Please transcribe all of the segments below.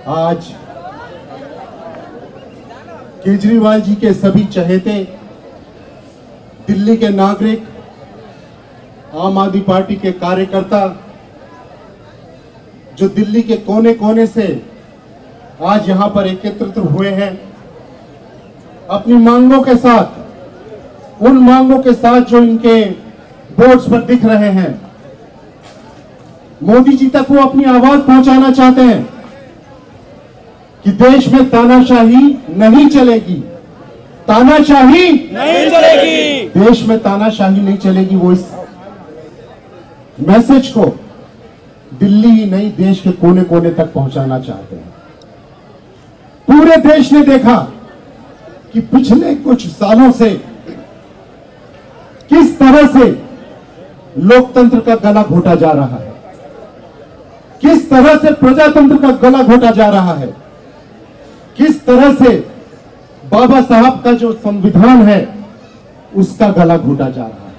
आज केजरीवाल जी के सभी चहेते, दिल्ली के नागरिक, आम आदमी पार्टी के कार्यकर्ता जो दिल्ली के कोने कोने से आज यहां पर एकत्रित हुए हैं, अपनी मांगों के साथ, उन मांगों के साथ जो इनके बोर्ड्स पर दिख रहे हैं, मोदी जी तक वो अपनी आवाज पहुंचाना चाहते हैं कि देश में तानाशाही नहीं चलेगी, तानाशाही नहीं चलेगी, देश में तानाशाही नहीं चलेगी। वो इस मैसेज को दिल्ली ही नहीं, देश के कोने कोने तक पहुंचाना चाहते हैं। पूरे देश ने देखा कि पिछले कुछ सालों से किस तरह से लोकतंत्र का गला घोटा जा रहा है, किस तरह से प्रजातंत्र का गला घोटा जा रहा है, किस तरह से बाबा साहब का जो संविधान है उसका गला घोटा जा रहा है।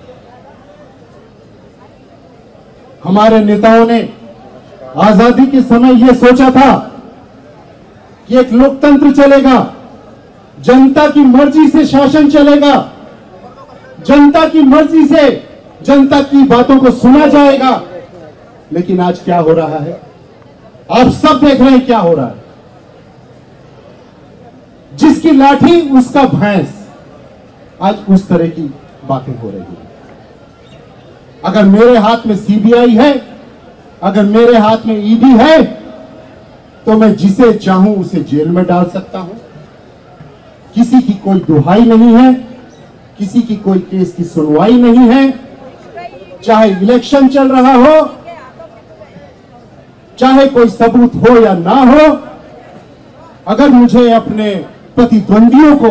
हमारे नेताओं ने आजादी के समय यह सोचा था कि एक लोकतंत्र चलेगा, जनता की मर्जी से शासन चलेगा, जनता की मर्जी से जनता की बातों को सुना जाएगा। लेकिन आज क्या हो रहा है, आप सब देख रहे हैं क्या हो रहा है। जिसकी लाठी उसका भैंस, आज उस तरह की बातें हो रही है। अगर मेरे हाथ में सीबीआई है, अगर मेरे हाथ में ईडी है, तो मैं जिसे चाहूं उसे जेल में डाल सकता हूं। किसी की कोई दुहाई नहीं है, किसी की कोई केस की सुनवाई नहीं है। चाहे इलेक्शन चल रहा हो, चाहे कोई सबूत हो या ना हो, अगर मुझे अपने प्रतिद्वंदियों को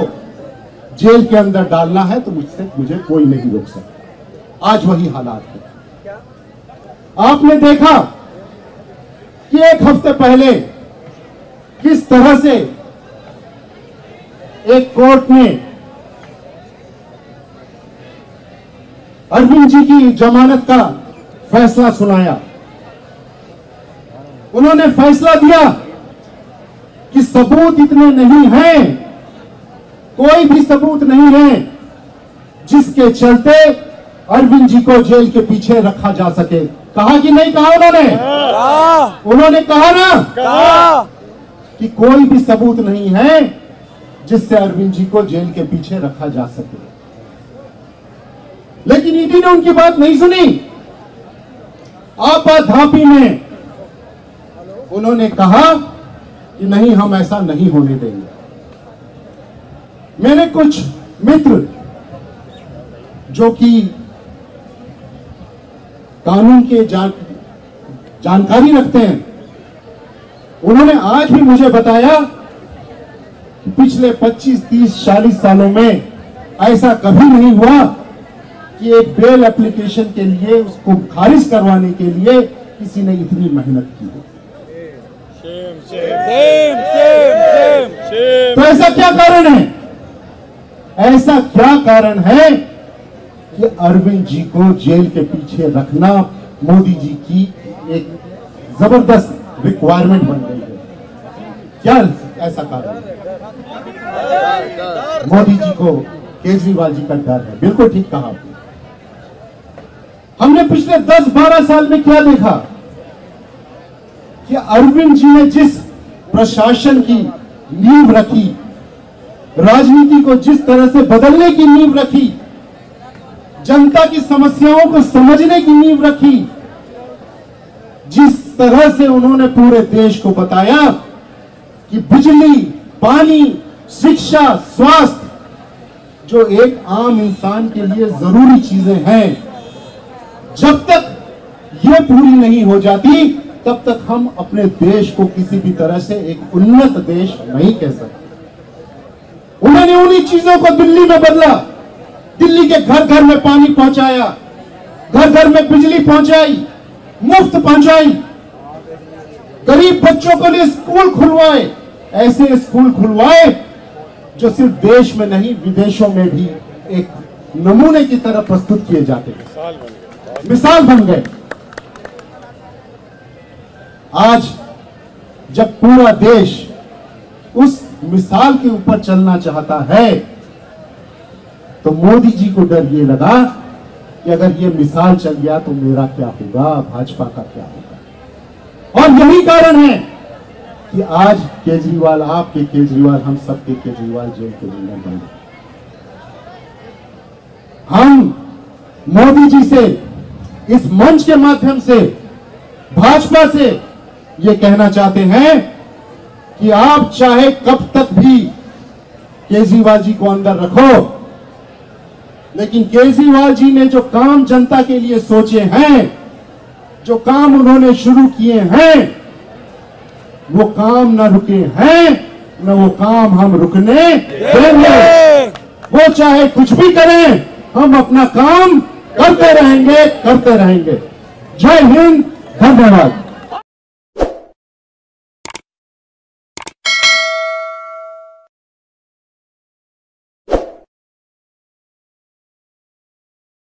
जेल के अंदर डालना है तो मुझे कोई नहीं रोक सकता। आज वही हालात है। आपने देखा कि एक हफ्ते पहले किस तरह से एक कोर्ट ने अरविंद जी की जमानत का फैसला सुनाया। उन्होंने फैसला दिया कि सबूत इतने नहीं हैं, कोई भी सबूत नहीं है जिसके चलते अरविंद जी को जेल के पीछे रखा जा सके। कहा कि नहीं कहा उन्होंने कहा ना, कहा कि कोई भी सबूत नहीं है जिससे अरविंद जी को जेल के पीछे रखा जा सके। लेकिन ईडी ने उनकी बात नहीं सुनी। आपाधापी में उन्होंने कहा कि नहीं, हम ऐसा नहीं होने देंगे। मेरे कुछ मित्र जो कि कानून के जानकारी रखते हैं, उन्होंने आज भी मुझे बताया कि पिछले 25, 30, 40 सालों में ऐसा कभी नहीं हुआ कि एक बेल एप्लीकेशन के लिए, उसको खारिज करवाने के लिए किसी ने इतनी मेहनत की हो। तो ऐसा क्या कारण है, ऐसा क्या कारण है कि अरविंद जी को जेल के पीछे रखना मोदी जी की एक जबरदस्त रिक्वायरमेंट बन गई है? क्या ऐसा कारण है? मोदी जी को केजरीवाल जी का डर है। बिल्कुल ठीक कहा आपने। हमने पिछले 10-12 साल में क्या देखा कि अरविंद जी ने जिस प्रशासन की नींव रखी, राजनीति को जिस तरह से बदलने की नींव रखी, जनता की समस्याओं को समझने की नींव रखी, जिस तरह से उन्होंने पूरे देश को बताया कि बिजली, पानी, शिक्षा, स्वास्थ्य जो एक आम इंसान के लिए जरूरी चीजें हैं, जब तक ये पूरी नहीं हो जाती तब तक हम अपने देश को किसी भी तरह से एक उन्नत देश नहीं कह सकते। उन्होंने उन्हीं चीजों को दिल्ली में बदला। दिल्ली के घर घर में पानी पहुंचाया, घर घर में बिजली पहुंचाई, मुफ्त पहुंचाई, गरीब बच्चों के लिए स्कूल खुलवाए, ऐसे स्कूल खुलवाए जो सिर्फ देश में नहीं विदेशों में भी एक नमूने की तरह प्रस्तुत किए जाते हैं, मिसाल बन गए। आज जब पूरा देश उस मिसाल के ऊपर चलना चाहता है, तो मोदी जी को डर ये लगा कि अगर ये मिसाल चल गया तो मेरा क्या होगा, भाजपा का क्या होगा। और यही कारण है कि आज केजरीवाल, आपके केजरीवाल, हम सबके केजरीवाल जेल के अंदर बंद हैं। हम मोदी जी से इस मंच के माध्यम से, भाजपा से ये कहना चाहते हैं कि आप चाहे कब तक भी केजरीवाल जी को अंदर रखो, लेकिन केजरीवाल जी ने जो काम जनता के लिए सोचे हैं, जो काम उन्होंने शुरू किए हैं, वो काम न रुके हैं, न वो काम हम रुकने देंगे। वो चाहे कुछ भी करें, हम अपना काम करते रहेंगे। जय हिंद, धन्यवाद।